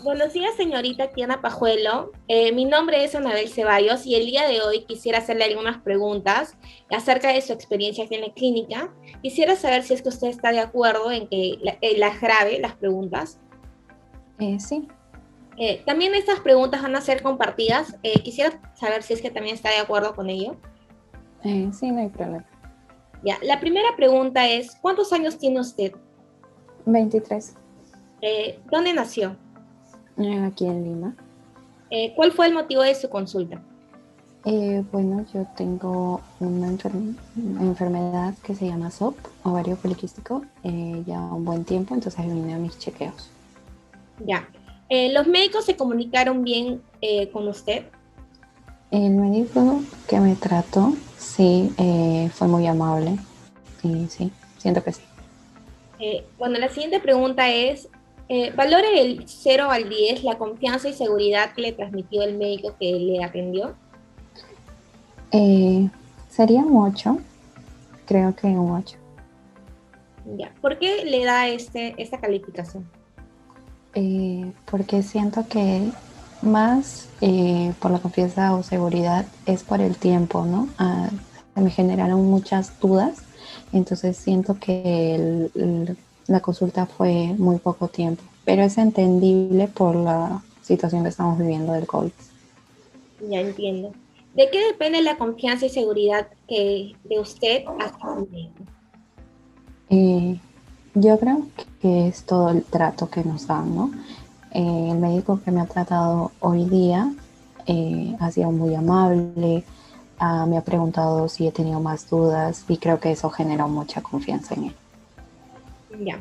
Buenos días, señorita Tiana Pajuelo. Mi nombre es Anabel Ceballos y el día de hoy quisiera hacerle algunas preguntas acerca de su experiencia aquí en la clínica. Quisiera saber si es que usted está de acuerdo en que las grabe, las preguntas. Sí, También estas preguntas van a ser compartidas. Quisiera saber si es que también está de acuerdo con ello. sí, no hay problema. Ya, la primera pregunta es, ¿cuántos años tiene usted? 23, ¿Dónde nació? aquí en Lima. ¿Cuál fue el motivo de su consulta? Bueno, yo tengo una enfermedad que se llama SOP, ovario poliquístico, ya un buen tiempo, entonces vine a mis chequeos. Ya. ¿Los médicos se comunicaron bien con usted? El médico que me trató, sí, fue muy amable y sí, siento que sí. Bueno, la siguiente pregunta es, ¿valore del 0 al 10 la confianza y seguridad que le transmitió el médico que le atendió? Eh, Sería un 8, creo que un 8. Ya. ¿Por qué le da esta calificación? Porque siento que más por la confianza o seguridad es por el tiempo, ¿no? Se me generaron muchas dudas, entonces siento que la consulta fue muy poco tiempo, pero es entendible por la situación que estamos viviendo del COVID. Ya entiendo. ¿De qué depende la confianza y seguridad de usted hacia su médico? Eh, yo creo que es todo el trato que nos dan, ¿no? El médico que me ha tratado hoy día ha sido muy amable, me ha preguntado si he tenido más dudas y creo que eso generó mucha confianza en él. Ya.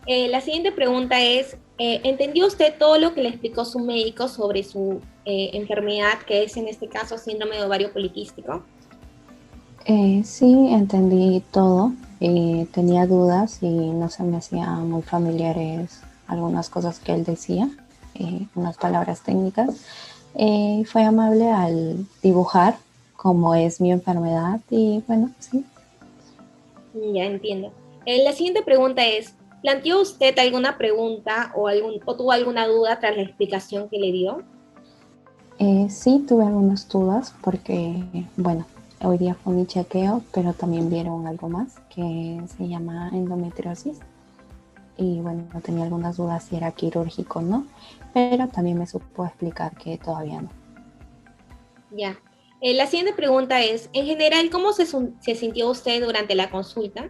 La siguiente pregunta es, ¿entendió usted todo lo que le explicó su médico sobre su enfermedad, que es en este caso síndrome de ovario poliquístico? Sí, entendí todo, tenía dudas y no se me hacían muy familiares algunas cosas que él decía, unas palabras técnicas. Fue amable al dibujar cómo es mi enfermedad y bueno, sí. Ya entiendo. La siguiente pregunta es, ¿planteó usted alguna pregunta o tuvo alguna duda tras la explicación que le dio? Sí, tuve algunas dudas porque, bueno, hoy día fue mi chequeo, pero también vieron algo más que se llama endometriosis. Y bueno, tenía algunas dudas si era quirúrgico o no, pero también me supo explicar que todavía no. Ya. La siguiente pregunta es, en general, ¿cómo se sintió usted durante la consulta?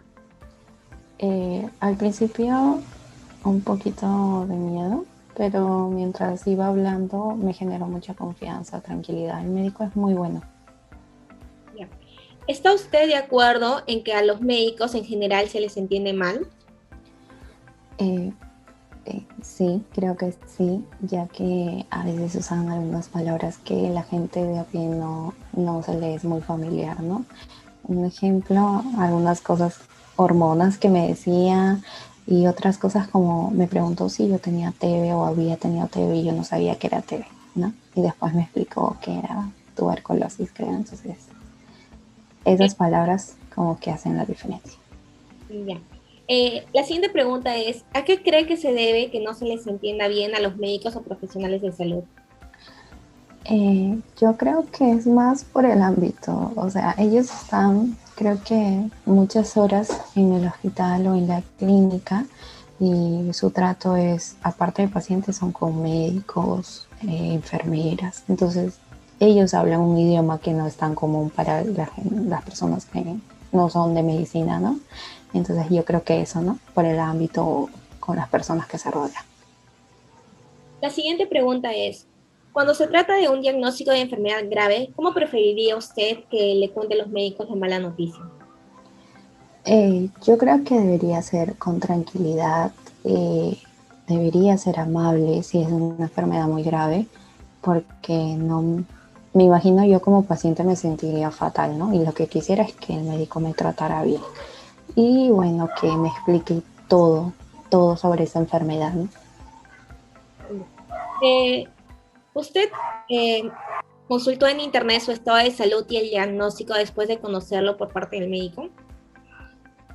Al principio un poquito de miedo, pero mientras iba hablando me generó mucha confianza, tranquilidad. El médico es muy bueno. Ya. ¿Está usted de acuerdo en que a los médicos en general se les entiende mal? Eh, sí, creo que sí, ya que a veces usan algunas palabras que la gente de a pie no se le es muy familiar, ¿no? Un ejemplo, algunas cosas, hormonas que me decía y otras cosas como me preguntó si yo tenía TB o había tenido TB y yo no sabía que era TB, ¿no? Y después me explicó que era tuberculosis, creo. Entonces, Eh, esas palabras como que hacen la diferencia. ya. La siguiente pregunta es, ¿a qué cree que se debe que no se les entienda bien a los médicos o profesionales de salud? Yo creo que es más por el ámbito, o sea, ellos están, creo que muchas horas en el hospital o en la clínica y su trato es, aparte de pacientes, son con médicos, enfermeras, entonces ellos hablan un idioma que no es tan común para las personas que no son de medicina, ¿no? Entonces yo creo que eso, ¿no? Por el ámbito con las personas que se rodean. La siguiente pregunta es, cuando se trata de un diagnóstico de enfermedad grave, ¿cómo preferiría usted que le cuente a los médicos la mala noticia? Yo creo que debería ser con tranquilidad, debería ser amable si es una enfermedad muy grave, porque no me imagino yo como paciente me sentiría fatal, ¿no? Y lo que quisiera es que el médico me tratara bien. Y bueno, que me explique todo, todo sobre esa enfermedad, ¿no? Eh, ¿Usted consultó en internet su estado de salud y el diagnóstico después de conocerlo por parte del médico?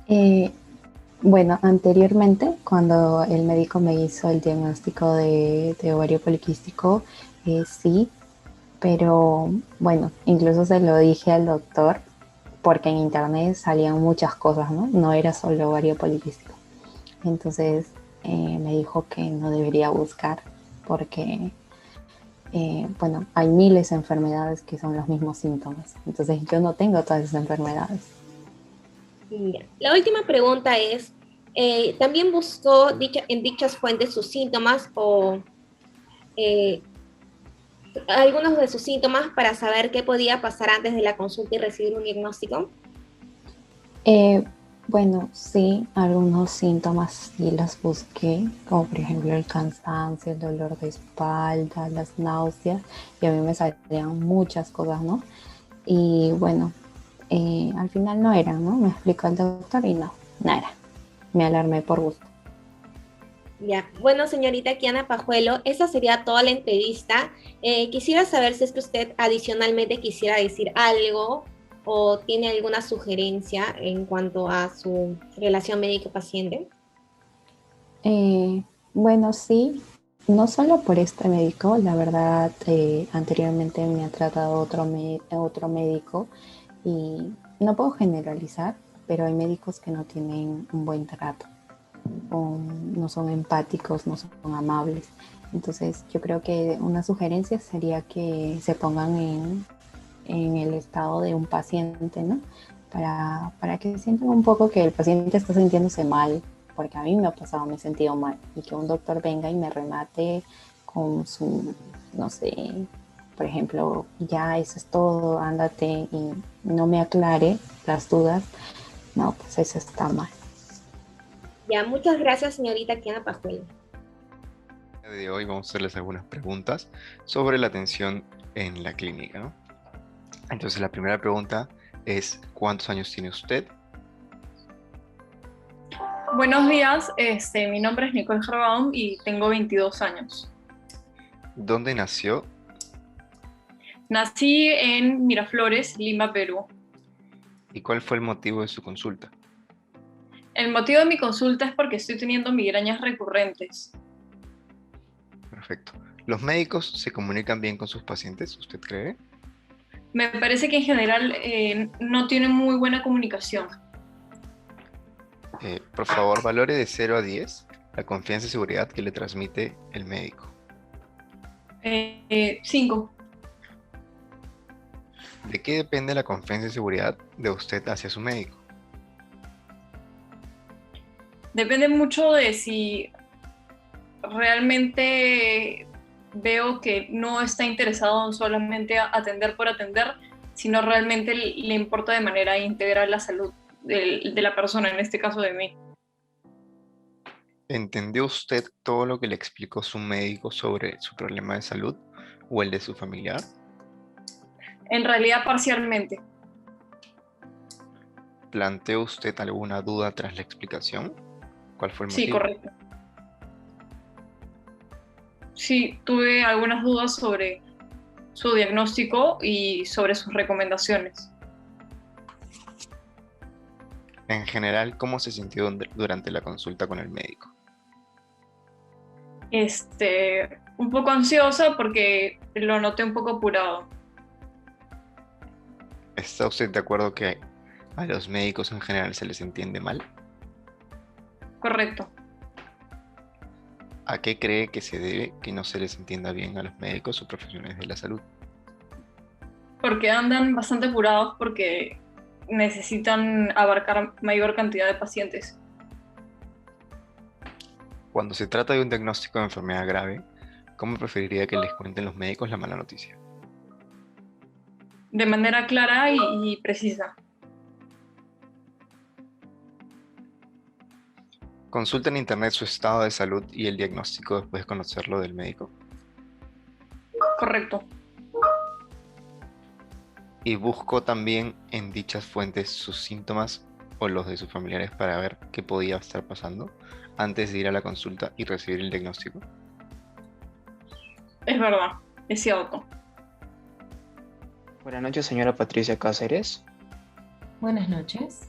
Eh, Bueno, anteriormente, cuando el médico me hizo el diagnóstico de ovario poliquístico, sí, pero bueno, incluso se lo dije al doctor porque en internet salían muchas cosas, ¿no? No era solo ovario poliquístico. Entonces me dijo que no debería buscar porque, bueno, hay miles de enfermedades que son los mismos síntomas. Entonces yo no tengo todas esas enfermedades. Ya. La última pregunta es, ¿también buscó en dichas fuentes sus síntomas o eh, algunos de sus síntomas para saber qué podía pasar antes de la consulta y recibir un diagnóstico? Eh, bueno, sí, algunos síntomas sí los busqué, como por ejemplo el cansancio, el dolor de espalda, las náuseas, y a mí me salían muchas cosas, ¿no? Y bueno, al final no era, ¿no? Me explicó el doctor y no, no era. Me alarmé por gusto. Ya, bueno, señorita Kiana Pajuelo, esa sería toda la entrevista. Quisiera saber si es que usted adicionalmente quisiera decir algo o tiene alguna sugerencia en cuanto a su relación médico-paciente. Eh, bueno, sí, no solo por este médico, la verdad, anteriormente me ha tratado otro médico y no puedo generalizar, pero hay médicos que no tienen un buen trato, o no son empáticos, no son amables. Entonces, yo creo que una sugerencia sería que se pongan en el estado de un paciente, ¿no? Para que sientan un poco que el paciente está sintiéndose mal, porque a mí me ha pasado, me he sentido mal, y que un doctor venga y me remate con su, no sé, por ejemplo, ya eso es todo, ándate, y no me aclare las dudas, no, pues eso está mal. Ya, muchas gracias, señorita Kiana Pajuelo. De hoy vamos a hacerles algunas preguntas sobre la atención en la clínica, ¿no? Entonces la primera pregunta es, ¿cuántos años tiene usted? Buenos días, mi nombre es Nicole Gerbaum y tengo 22 años. ¿Dónde nació? Nací en Miraflores, Lima, Perú. ¿Y cuál fue el motivo de su consulta? El motivo de mi consulta es porque estoy teniendo migrañas recurrentes. Perfecto. ¿Los médicos se comunican bien con sus pacientes, usted cree? Me parece que en general no tienen muy buena comunicación. Por favor, valore de 0 a 10 la confianza y seguridad que le transmite el médico. 5. ¿De qué depende la confianza y seguridad de usted hacia su médico? Depende mucho de si realmente veo que no está interesado en solamente atender por atender, sino realmente le importa de manera integral la salud de la persona, en este caso de mí. ¿Entendió usted todo lo que le explicó su médico sobre su problema de salud o el de su familiar? En realidad, parcialmente. ¿Planteó usted alguna duda tras la explicación? ¿Cuál fue el Sí, motivo? correcto. Sí, tuve algunas dudas sobre su diagnóstico y sobre sus recomendaciones. En general, ¿cómo se sintió durante la consulta con el médico? Un poco ansiosa porque lo noté un poco apurado. ¿Está usted de acuerdo que a los médicos en general se les entiende mal? Correcto. ¿A qué cree que se debe que no se les entienda bien a los médicos o profesionales de la salud? Porque andan bastante apurados porque necesitan abarcar mayor cantidad de pacientes. Cuando se trata de un diagnóstico de enfermedad grave, ¿cómo preferiría que les cuenten los médicos la mala noticia? De manera clara y precisa. Consulta en internet su estado de salud y el diagnóstico después de conocerlo del médico. Correcto. Y buscó también en dichas fuentes sus síntomas o los de sus familiares para ver qué podía estar pasando antes de ir a la consulta y recibir el diagnóstico. Es verdad, es cierto. Buenas noches, señora Patricia Cáceres. Buenas noches.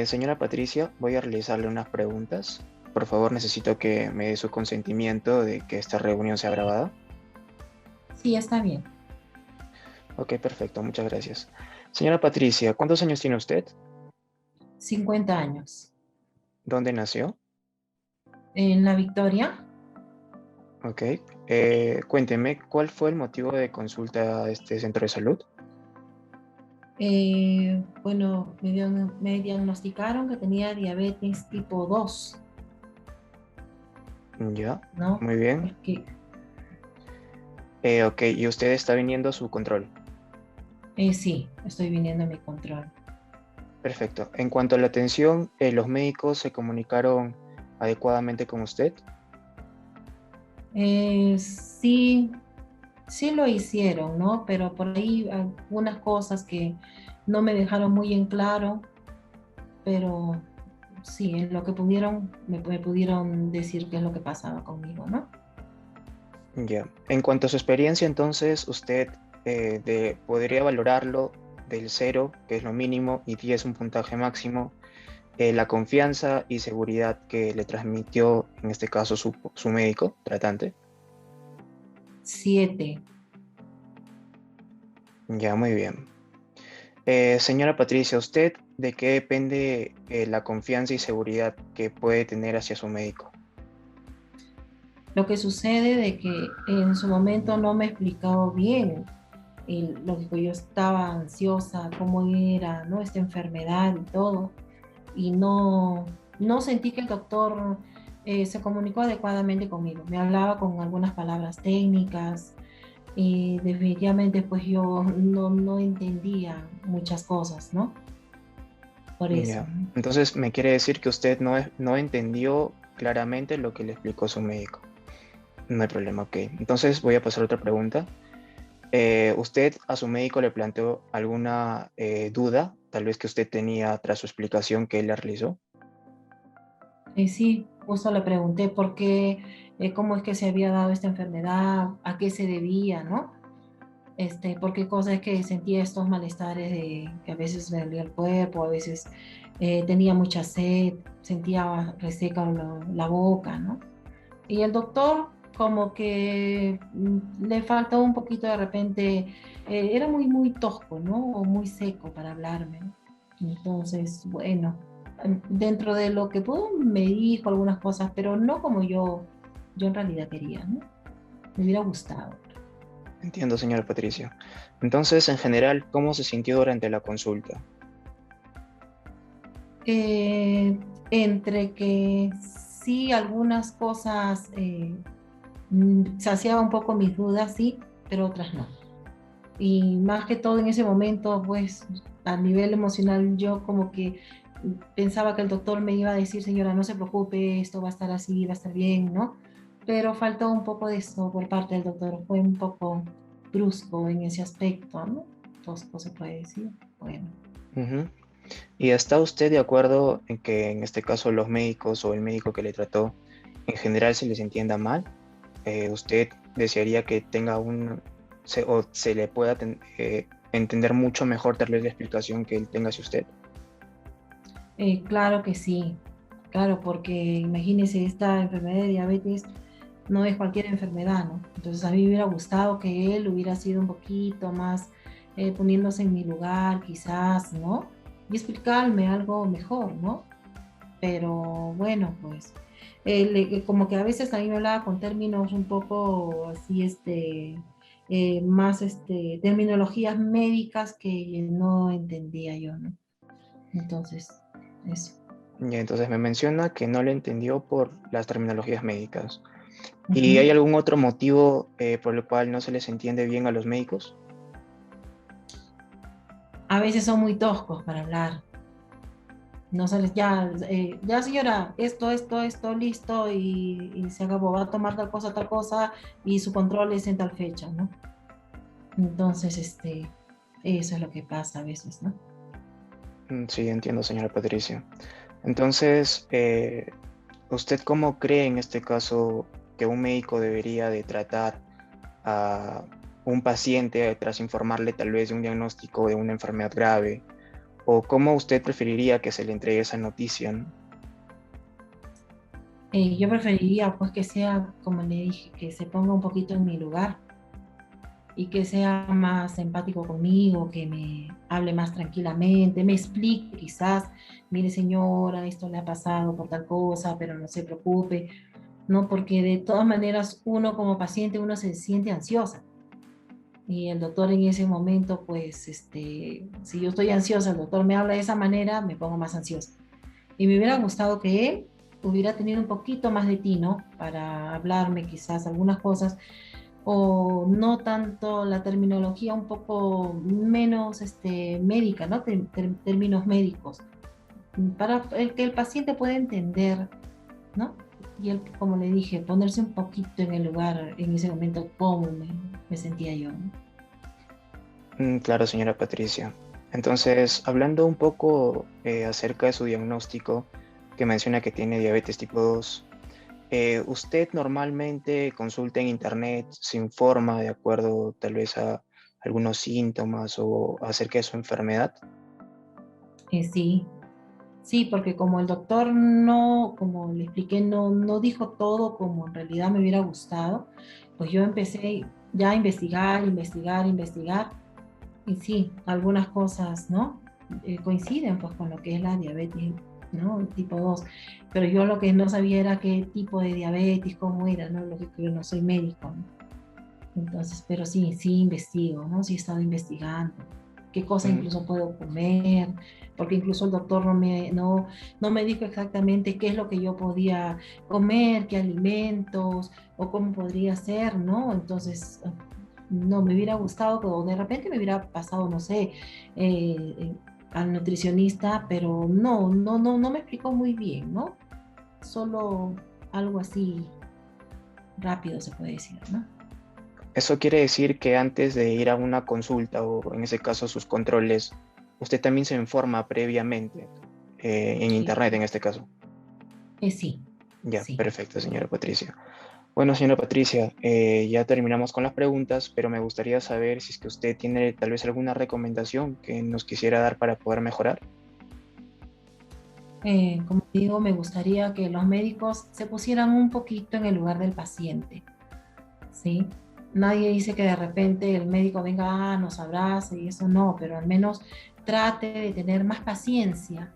Señora Patricia, voy a realizarle unas preguntas. Por favor, necesito que me dé su consentimiento de que esta reunión sea grabada. Sí, está bien. Ok, perfecto, muchas gracias. Señora Patricia, ¿cuántos años tiene usted? 50 años. ¿Dónde nació? En La Victoria, Ok. Cuénteme, ¿cuál fue el motivo de consulta a este centro de salud? bueno, me diagnosticaron que tenía diabetes tipo 2, Ya, ¿no? muy bien. Porque Ok, y usted está viniendo a su control. sí, estoy viniendo a mi control. Perfecto. En cuanto a la atención, ¿los médicos se comunicaron adecuadamente con usted? Sí, sí lo hicieron, ¿no? Pero por ahí algunas cosas que no me dejaron muy en claro, pero sí, en lo que pudieron, me pudieron decir qué es lo que pasaba conmigo, ¿no? Ya. En cuanto a su experiencia, entonces, usted podría valorarlo del 0, que es lo mínimo, y 10, un puntaje máximo, la confianza y seguridad que le transmitió, en este caso, su médico tratante. 7. Ya, muy bien. Señora Patricia, ¿usted de qué depende la confianza y seguridad que puede tener hacia su médico? Lo que sucede de que en su momento no me explicaba bien, lógico, yo estaba ansiosa, cómo era, ¿no? Esta enfermedad y todo, y no sentí que el doctor se comunicó adecuadamente conmigo. Me hablaba con algunas palabras técnicas y definitivamente pues yo no entendía muchas cosas, ¿no? Por eso, Ya. ¿no? Entonces, me quiere decir que usted no entendió claramente lo que le explicó su médico. No hay problema, ok. Entonces, voy a pasar a otra pregunta. ¿Usted a su médico le planteó alguna duda, tal vez que usted tenía tras su explicación que él le realizó? Sí, justo le pregunté por qué, cómo es que se había dado esta enfermedad, a qué se debía, ¿no? Por qué cosa es que sentía estos malestares de que a veces me dolía el cuerpo, a veces tenía mucha sed, sentía reseca la boca, ¿no? Y el doctor como que le faltó un poquito de repente, era muy tosco, ¿no? O muy seco para hablarme. Entonces, bueno, dentro de lo que pudo me dijo algunas cosas, pero no como yo en realidad quería, ¿no? Me hubiera gustado. Entiendo, señora Patricia. Entonces, en general, ¿cómo se sintió durante la consulta? Eh, entre que sí, algunas cosas saciaba un poco mis dudas, sí, pero otras no. Y más que todo en ese momento, pues a nivel emocional, yo como que pensaba que el doctor me iba a decir, señora, no se preocupe, esto va a estar así, va a estar bien, ¿no? Pero faltó un poco de eso por parte del doctor, fue un poco brusco en ese aspecto, ¿no? Tosco se puede decir. Bueno. Ujú. ¿Y está usted de acuerdo en que en este caso los médicos o el médico que le trató en general se les entienda mal? ¿Usted desearía que tenga o se le pueda entender mucho mejor tal vez la explicación que él tenga hacia usted? Claro que sí, claro, porque imagínese, esta enfermedad de diabetes no es cualquier enfermedad, ¿no? Entonces a mí me hubiera gustado que él hubiera sido un poquito más poniéndose en mi lugar, quizás, ¿no? Y explicarme algo mejor, ¿no? Pero bueno, pues como que a veces también me hablaba con términos un poco así, más, terminologías médicas que no entendía yo, ¿no? Entonces, eso. Y entonces me menciona que no le entendió por las terminologías médicas. ¿Y hay Ujú. algún otro motivo por el cual no se les entiende bien a los médicos? A veces son muy toscos para hablar. No se les, ya señora, esto, listo, y se acabó, va a tomar tal cosa, y su control es en tal fecha, ¿no? Entonces, eso es lo que pasa a veces, ¿no? Sí, entiendo, señora Patricia. Entonces, ¿usted cómo cree en este caso que un médico debería de tratar a un paciente tras informarle tal vez de un diagnóstico de una enfermedad grave ¿O cómo usted preferiría que se le entregue esa noticia, ¿no? Yo preferiría pues que sea, como le dije, que se ponga un poquito en mi lugar y que sea más empático conmigo, que me hable más tranquilamente, me explique quizás, mire señora, esto le ha pasado por tal cosa, pero no se preocupe, ¿no? Porque de todas maneras uno como paciente, uno se siente ansiosa. Y el doctor en ese momento, pues, si yo estoy ansiosa, el doctor me habla de esa manera, me pongo más ansiosa. Y me hubiera gustado que él hubiera tenido un poquito más de tino para hablarme quizás algunas cosas, o no tanto la terminología, un poco menos médica, ¿no? Términos médicos, para que el paciente pueda entender, ¿no? Y él, como le dije, ponerse un poquito en el lugar, en ese momento, cómo me sentía yo, ¿no? Claro, señora Patricia. Entonces, hablando un poco acerca de su diagnóstico, que menciona que tiene diabetes tipo 2, ¿usted normalmente consulta en internet, se informa de acuerdo tal vez a algunos síntomas o acerca de su enfermedad? Sí, sí, porque como el doctor no, como le expliqué, no dijo todo como en realidad me hubiera gustado, pues yo empecé ya a investigar, investigar, investigar. Y sí, algunas cosas, ¿no? Coinciden pues con lo que es la diabetes, ¿no? Tipo 2. Pero yo lo que no sabía era qué tipo de diabetes, cómo era, ¿no? Lo que yo no soy médico, ¿no? Entonces, pero sí, sí investigo, ¿no? Sí he estado investigando qué cosa Mm, incluso puedo comer, porque incluso el doctor no me dijo exactamente qué es lo que yo podía comer, qué alimentos, o cómo podría ser, ¿no? Entonces, no me hubiera gustado, pero de repente me hubiera pasado, no sé, al nutricionista, pero no me explicó muy bien, ¿no? Solo algo así rápido se puede decir, ¿no? Eso quiere decir que antes de ir a una consulta o en ese caso sus controles, usted también se informa previamente en Sí, internet en este caso. sí, Ya, sí. perfecto, señora Patricia. Bueno, señora Patricia, ya terminamos con las preguntas, pero me gustaría saber si es que usted tiene tal vez alguna recomendación que nos quisiera dar para poder mejorar. Como digo, me gustaría que los médicos se pusieran un poquito en el lugar del paciente, ¿sí? Nadie dice que de repente el médico venga, nos abrace y eso no, pero al menos trate de tener más paciencia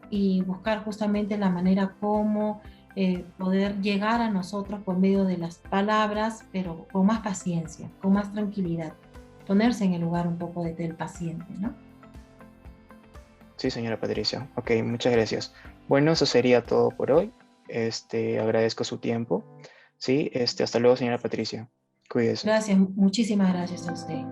y buscar justamente la manera como poder llegar a nosotros por medio de las palabras, pero con más paciencia, con más tranquilidad, ponerse en el lugar un poco del paciente, ¿no? Sí, señora Patricia. Ok, muchas gracias. Bueno, eso sería todo por hoy. Agradezco su tiempo. Sí, hasta luego, señora Patricia. Cuídese. Gracias, muchísimas gracias a usted.